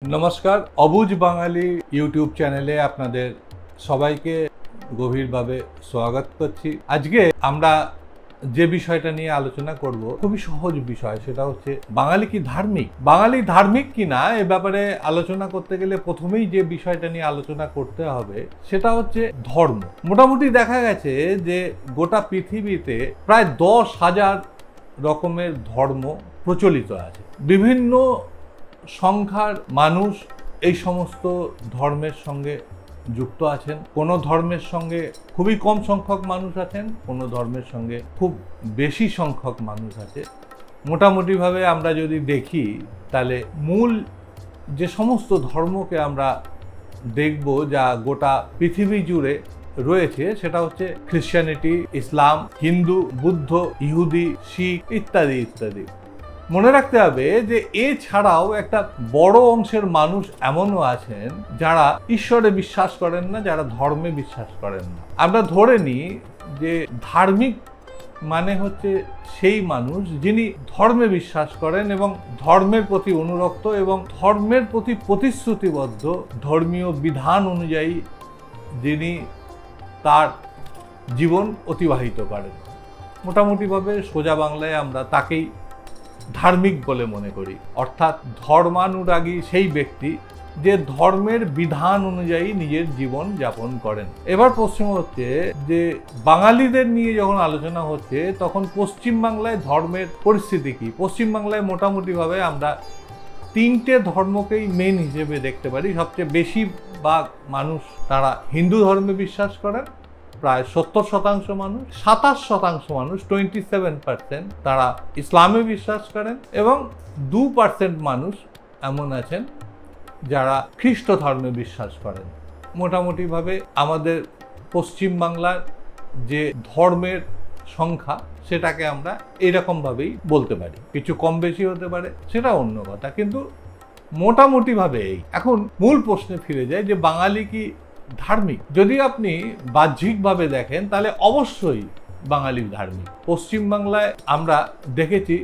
नमस्कार अबुज बांगाली यूट्यूब चैनेले आपनादेर सबाइके गभीरभावे स्वागत करছি। আজকে আমরা যে বিষয়টা নিয়ে আলোচনা করব খুবই সহজ বিষয়, সেটা হচ্ছে বাঙালি কি ধার্মিক। বাঙালি ধার্মিক কিনা এ ব্যাপারে আলোচনা করতে গেলে প্রথমেই যে বিষয়টা নিয়ে আলোচনা করতে হবে সেটা হচ্ছে ধর্ম। মোটামুটি দেখা গেছে যে গোটা পৃথিবীতে প্রায় 10,000 রকমের ধর্ম প্রচলিত আছে। বিভিন্ন সংখ্যার মানুষ এই সমস্ত ধর্মের সঙ্গে যুক্ত আছেন। কোনো ধর্মের সঙ্গে খুবই কম সংখ্যক মানুষ আছেন, কোনো ধর্মের সঙ্গে খুব বেশি সংখ্যক মানুষ আছে। মোটামুটিভাবে আমরা যদি দেখি তাহলে মূল যে সমস্ত ধর্মকে আমরা দেখব যা গোটা পৃথিবী জুড়ে রয়েছে সেটা হচ্ছে খ্রিস্টানিটি, ইসলাম, হিন্দু, বুদ্ধ, ইহুদি, শিখ ইত্যাদি ইত্যাদি। মনে রাখতে হবে যে এছাড়াও একটা বড় অংশের মানুষ এমনও আছেন যারা ঈশ্বরে বিশ্বাস করেন না, যারা ধর্মে বিশ্বাস করেন না। আমরা ধরে নিই যে ধার্মিক মানে হচ্ছে সেই মানুষ যিনি ধর্মে বিশ্বাস করেন এবং ধর্মের প্রতি অনুরক্ত এবং ধর্মের প্রতি প্রতিশ্রুতিবদ্ধ, ধর্মীয় বিধান অনুযায়ী যিনি তার জীবন অতিবাহিত করেন। মোটামুটিভাবে সোজা বাংলায় আমরা তাকেই ধার্মিক বলে মনে করি। অর্থাৎ ধর্মানুরাগী সেই ব্যক্তি যে ধর্মের বিধান অনুযায়ী নিজের জীবন যাপন করেন। এবার প্রশ্ন হচ্ছে যে বাঙালিদের নিয়ে যখন আলোচনা হচ্ছে তখন পশ্চিমবাংলায় ধর্মের পরিস্থিতি কি। পশ্চিমবাংলায় মোটামুটিভাবে আমরা তিনটে ধর্মকেই মেন হিসেবে দেখতে পারি। সবচেয়ে বেশিরভাগ মানুষ তারা হিন্দু ধর্মে বিশ্বাস করেন, প্রায় 70% মানুষ। 27% মানুষ 27% তারা ইসলামে বিশ্বাস করেন এবং 2% মানুষ এমন আছেন যারা খ্রিস্ট ধর্মে বিশ্বাস করেন। মোটামুটিভাবে আমাদের পশ্চিমবাংলার যে ধর্মের সংখ্যা সেটাকে আমরা এরকমভাবেই বলতে পারি। কিছু কম বেশি হতে পারে, সেটা অন্য কথা, কিন্তু মোটামুটিভাবে এই। এখন মূল প্রশ্নে ফিরে যায় যে বাঙালি কি ধার্মিক। যদি আপনি বাহ্যিকভাবে দেখেন তাহলে অবশ্যই বাঙালি ধার্মিক। পশ্চিমবাংলায় আমরা দেখেছি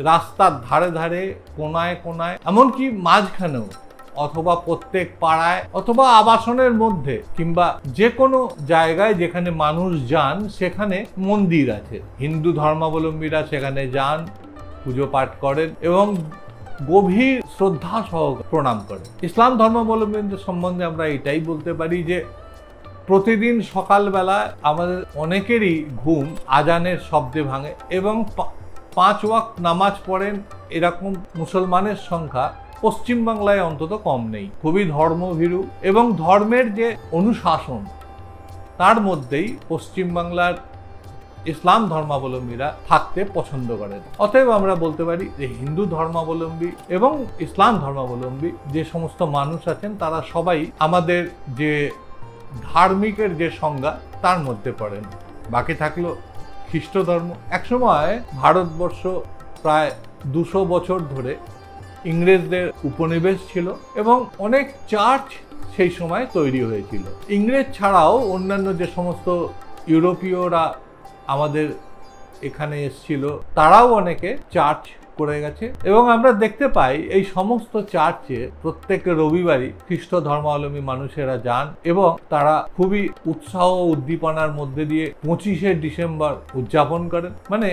রাস্তার ধারে ধারে, কোনায় কোনায়, এমনকি মাঝখানেও অথবা প্রত্যেক পাড়ায় অথবা আবাসনের মধ্যে কিংবা যে কোনো জায়গায় যেখানে মানুষ যান সেখানে মন্দির আছে। হিন্দু ধর্মাবলম্বীরা সেখানে যান, পুজো পাঠ করেন এবং গভীর শ্রদ্ধা সহ প্রণাম করে। ইসলাম ধর্মাবলম্বীদের সম্বন্ধে আমরা এটাই বলতে পারি যে প্রতিদিন সকালবেলা আমাদের অনেকেরই ঘুম আজানের শব্দে ভাঙে এবং 5 ওয়াক্ত নামাজ পড়েন এরকম মুসলমানের সংখ্যা পশ্চিমবাংলায় অন্তত কম নেই। খুবই ধর্মভীরু এবং ধর্মের যে অনুশাসন তার মধ্যেই পশ্চিমবাংলার ইসলাম ধর্মাবলম্বীরা থাকতে পছন্দ করেন। অতএব আমরা বলতে পারি যে হিন্দু ধর্মাবলম্বী এবং ইসলাম ধর্মাবলম্বী যে সমস্ত মানুষ আছেন তারা সবাই আমাদের যে ধার্মিকের যে সংজ্ঞা তার মধ্যে পড়েন। বাকি থাকলো খ্রিস্ট ধর্ম। একসময় ভারতবর্ষ প্রায় 200 বছর ধরে ইংরেজদের উপনিবেশ ছিল এবং অনেক চার্চ সেই সময় তৈরি হয়েছিল। ইংরেজ ছাড়াও অন্যান্য যে সমস্ত ইউরোপীয়রা আমাদের এখানে এসেছিল তারাও অনেকে চার্চ করে গেছে এবং আমরা দেখতে পাই এই সমস্ত চার্চে প্রত্যেক রবিবারই খ্রিস্ট ধর্মাবলম্বী মানুষেরা যান এবং তারা খুবই উৎসাহ উদ্দীপনার মধ্যে দিয়ে 25শে ডিসেম্বর উদযাপন করেন। মানে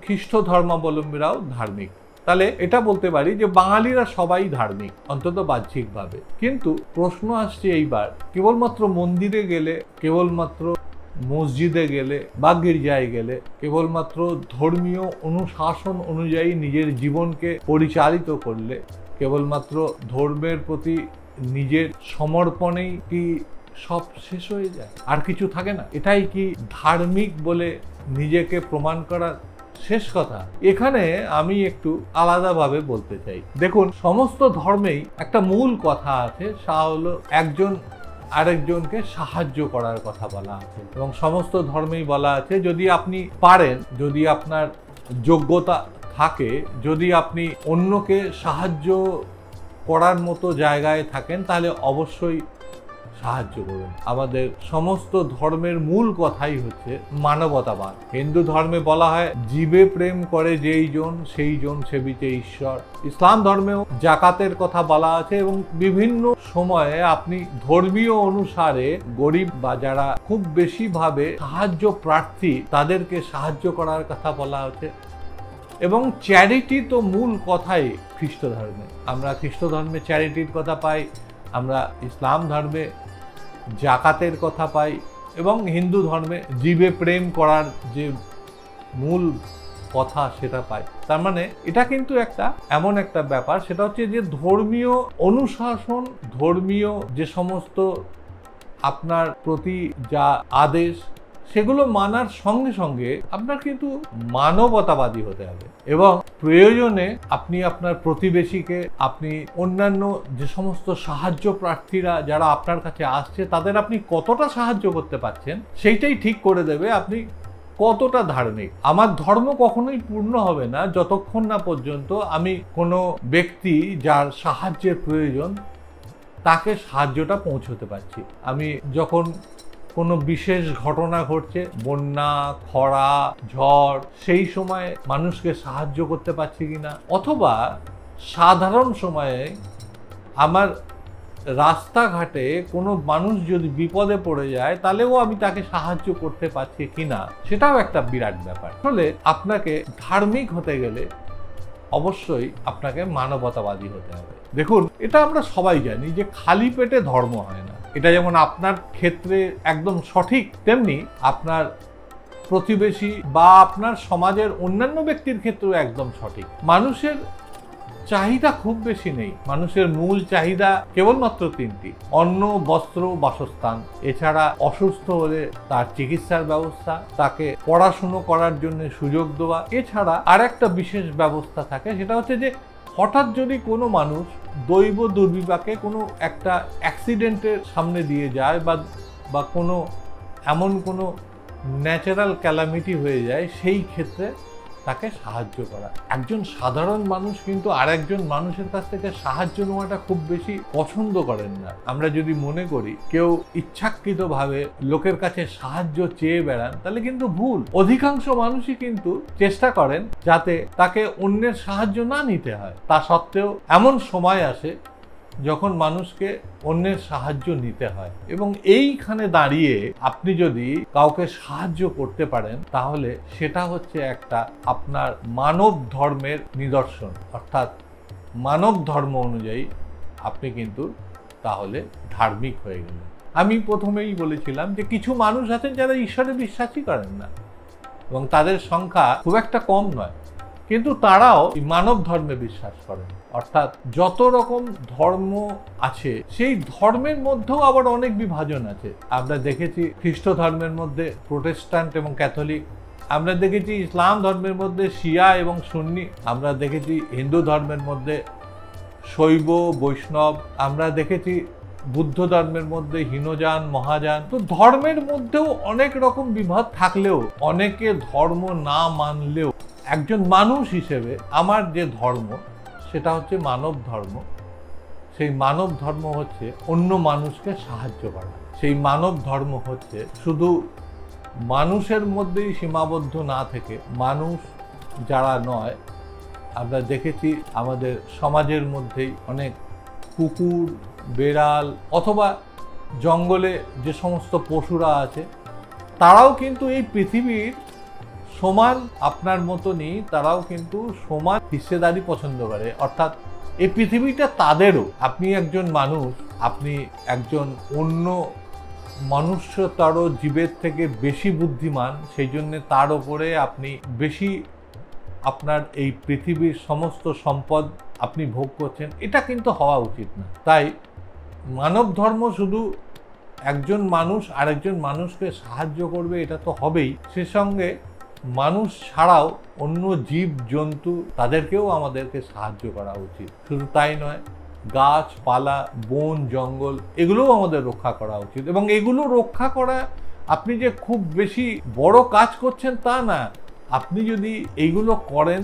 খ্রিস্ট ধর্মাবলম্বীরাও ধার্মিক। তাহলে এটা বলতে পারি যে বাঙালিরা সবাই ধার্মিক, অন্তত বাহ্যিকভাবে। কিন্তু প্রশ্ন আসছে এইবার, কেবলমাত্র মন্দিরে গেলে, কেবলমাত্র মসজিদে গেলে বা গির্জায় গেলে, কেবলমাত্র ধর্মীয় অনুশাসন অনুযায়ী নিজের জীবনকে পরিচালিত করলে, কেবলমাত্র ধর্মের প্রতি নিজের সমর্পণেই কি সব শেষ হয়ে যায়, আর কিছু থাকে না? এটাই কি ধার্মিক বলে নিজেকে প্রমাণ করার শেষ কথা? এখানে আমি একটু আলাদাভাবে বলতে চাই। দেখুন, সমস্ত ধর্মেই একটা মূল কথা আছে, তা হলো একজন আরেকজনকে সাহায্য করার কথা বলা আছে এবং সমস্ত ধর্মেই বলা আছে যদি আপনি পারেন, যদি আপনার যোগ্যতা থাকে, যদি আপনি অন্যকে সাহায্য করার মতো জায়গায় থাকেন তাহলে অবশ্যই সাহায্য করবেন। আমাদের সমস্ত ধর্মের মূল কথাই হচ্ছে মানবতাবাদ। হিন্দু ধর্মে বলা হয় জীবে প্রেম করে যেই জন সেই জন সেবিতে ঈশ্বর। ইসলাম ধর্মেও জাকাতের কথা বলা আছে এবং বিভিন্ন সময়ে আপনি ধর্মীয় অনুসারে গরিব বা যারা খুব বেশি ভাবে সাহায্য প্রার্থী তাদেরকে সাহায্য করার কথা বলা হচ্ছে। এবং চ্যারিটি তো মূল কথাই খ্রিস্ট ধর্মে। আমরা খ্রিস্ট ধর্মে চ্যারিটির কথা পাই, আমরা ইসলাম ধর্মে জাকাতের কথা পাই এবং হিন্দু ধর্মে জীবে প্রেম করার যে মূল কথা সেটা পাই। তার মানে এটা কিন্তু একটা এমন একটা ব্যাপার, সেটা হচ্ছে যে ধর্মীয় অনুশাসন, ধর্মীয় যে সমস্ত আপনার প্রতি যা আদেশ সেগুলো মানার সঙ্গে সঙ্গে আপনার কিন্তু মানবতাবাদী হতে হবে এবং প্রয়োজনে আপনি আপনার প্রতিবেশীকে, আপনি অন্যান্য যে সমস্ত সাহায্য প্রার্থীরা যারা আপনার কাছে আসছে তাদের আপনি কতটা সাহায্য করতে পারছেন সেইটাই ঠিক করে দেবে আপনি কতটা ধার্মিক। আমার ধর্ম কখনোই পূর্ণ হবে না যতক্ষণ না পর্যন্ত আমি কোনো ব্যক্তি যার সাহায্যের প্রয়োজন তাকে সাহায্যটা পৌঁছতে পারছি। আমি যখন কোনো বিশেষ ঘটনা ঘটছে, বন্যা, খরা, ঝড়, সেই সময় মানুষকে সাহায্য করতে পারছি কিনা, অথবা সাধারণ সময়ে আমার রাস্তাঘাটে কোনো মানুষ যদি বিপদে পড়ে যায় তাহলেও আমি তাকে সাহায্য করতে পারছি কিনা, সেটাও একটা বিরাট ব্যাপার। ফলে আপনাকে ধার্মিক হতে গেলে অবশ্যই আপনাকে মানবতাবাদী হতে হবে। দেখুন, এটা আমরা সবাই জানি যে খালি পেটে ধর্ম হয় না। এটা যেমন আপনার ক্ষেত্রে একদম সঠিক, তেমনি আপনার প্রতিবেশী বা আপনার সমাজের অন্যান্য ব্যক্তির ক্ষেত্রেও একদম সঠিক। মানুষের চাহিদা খুব বেশি নেই। মানুষের মূল চাহিদা কেবলমাত্র তিনটি: অন্ন, বস্ত্র, বাসস্থান। এছাড়া অসুস্থ হলে তার চিকিৎসার ব্যবস্থা, তাকে পড়াশুনো করার জন্য সুযোগ দেওয়া। এছাড়া আর একটা বিশেষ ব্যবস্থা থাকে, সেটা হচ্ছে যে হঠাৎ যদি কোনো মানুষ দৈব দুর্বিপাকে কোনো একটা অ্যাক্সিডেন্টের সামনে দিয়ে যায় বা কোনো এমন কোনো ন্যাচারাল ক্যালামিটি হয়ে যায়, সেই ক্ষেত্রে তাকে সাহায্য করা। একজন সাধারণ মানুষ কিন্তু আর একজন মানুষের কাছ থেকে সাহায্য নেওয়াটা খুব বেশি পছন্দ করেন না। আমরা যদি মনে করি কেউ ইচ্ছাকৃতভাবে লোকের কাছে সাহায্য চেয়ে বেড়ান, তাহলে কিন্তু ভুল। অধিকাংশ মানুষই কিন্তু চেষ্টা করেন যাতে তাকে অন্যের সাহায্য না নিতে হয়। তা সত্ত্বেও এমন সময় আসে যখন মানুষকে অন্যের সাহায্য নিতে হয়, এবং এইখানে দাঁড়িয়ে আপনি যদি কাউকে সাহায্য করতে পারেন তাহলে সেটা হচ্ছে একটা আপনার মানব ধর্মের নিদর্শন। অর্থাৎ মানব ধর্ম অনুযায়ী আপনি কিন্তু তাহলে ধার্মিক হয়ে গেলেন। আমি প্রথমেই বলেছিলাম যে কিছু মানুষ আছেন যারা ঈশ্বরে বিশ্বাসই করেন না এবং তাদের সংখ্যা খুব একটা কম নয়, কিন্তু তারাও মানব ধর্মে বিশ্বাস করেন। অর্থাৎ যত রকম ধর্ম আছে সেই ধর্মের মধ্যেও আবার অনেক বিভাজন আছে। আমরা দেখেছি খ্রিস্ট ধর্মের মধ্যে প্রোটেস্ট্যান্ট এবং ক্যাথলিক, আমরা দেখেছি ইসলাম ধর্মের মধ্যে শিয়া এবং সুন্নি, আমরা দেখেছি হিন্দু ধর্মের মধ্যে শৈব, বৈষ্ণব, আমরা দেখেছি বুদ্ধ ধর্মের মধ্যে হীনযান, মহাযান। তো ধর্মের মধ্যেও অনেক রকম বিভাগ থাকলেও, অনেকে ধর্ম না মানলেও, একজন মানুষ হিসেবে আমার যে ধর্ম সেটা হচ্ছে মানব ধর্ম। সেই মানব ধর্ম হচ্ছে অন্য মানুষকে সাহায্য করা। সেই মানব ধর্ম হচ্ছে শুধু মানুষের মধ্যেই সীমাবদ্ধ না থেকে মানুষ যারা নয়, আমরা দেখেছি আমাদের সমাজের মধ্যেই অনেক কুকুর, বেড়াল অথবা জঙ্গলে যে সমস্ত পশুরা আছে তারাও কিন্তু এই পৃথিবীর সমান আপনার মতনই, তারাও কিন্তু সমান হিস্সেদারি পছন্দ করে। অর্থাৎ এই পৃথিবীটা তাদেরও। আপনি একজন মানুষ, আপনি একজন অন্য মনুষ্যতর জীবের থেকে বেশি বুদ্ধিমান, সেই জন্য তার ওপরে আপনি বেশি আপনার এই পৃথিবীর সমস্ত সম্পদ আপনি ভোগ করছেন, এটা কিন্তু হওয়া উচিত না। তাই মানব ধর্ম শুধু একজন মানুষ আরেকজন মানুষকে সাহায্য করবে এটা তো হবেই, সে সঙ্গে মানুষ ছাড়াও অন্য জীব জন্তু তাদেরকেও আমাদেরকে সাহায্য করা উচিত। শুধু তাই নয়, গাছপালা, বন, জঙ্গল এগুলোও আমাদের রক্ষা করা উচিত। এবং এগুলো রক্ষা করা আপনি যে খুব বেশি বড় কাজ করছেন তা না। আপনি যদি এইগুলো করেন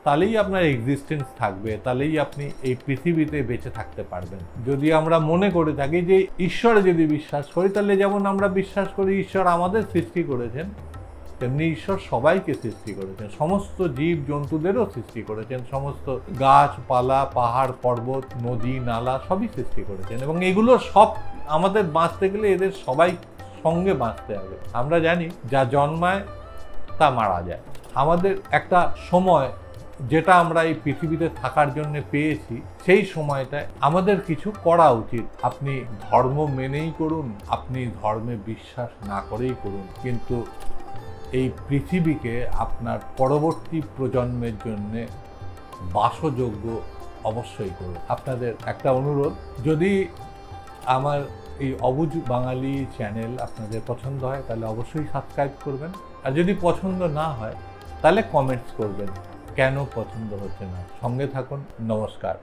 তাহলেই আপনার এক্সিস্টেন্স থাকবে, তাহলেই আপনি এই পৃথিবীতে বেঁচে থাকতে পারবেন। যদি আমরা মনে করে থাকি যে ঈশ্বরে যদি বিশ্বাস করি, তাহলে যেমন আমরা বিশ্বাস করি ঈশ্বর আমাদের সৃষ্টি করেছেন, তেমনি ঈশ্বর সবাইকে সৃষ্টি করেছেন, সমস্ত জীব জন্তুদেরও সৃষ্টি করেছেন, সমস্ত গাছপালা, পাহাড় পর্বত, নদী নালা সবই সৃষ্টি করেছেন। এবং এগুলো সব আমাদের বাঁচতে গেলে এদের সবাই সঙ্গে বাঁচতে হবে। আমরা জানি যা জন্মায় তা মারা যায়। আমাদের একটা সময় যেটা আমরা এই পৃথিবীতে থাকার জন্য পেয়েছি, সেই সময়টায় আমাদের কিছু করা উচিত। আপনি ধর্ম মেনেই করুন, আপনি ধর্মে বিশ্বাস না করেই করুন, কিন্তু এই পৃথিবীকে আপনার পরবর্তী প্রজন্মের জন্য বাসযোগ্য অবশ্যই করুন। আপনাদের একটা অনুরোধ, যদি আমার এই অবুঝ বাঙালি চ্যানেল আপনাদের পছন্দ হয় তাহলে অবশ্যই সাবস্ক্রাইব করবেন, আর যদি পছন্দ না হয় তাহলে কমেন্টস করবেন কেন পছন্দ হচ্ছে না। সঙ্গে থাকুন। নমস্কার।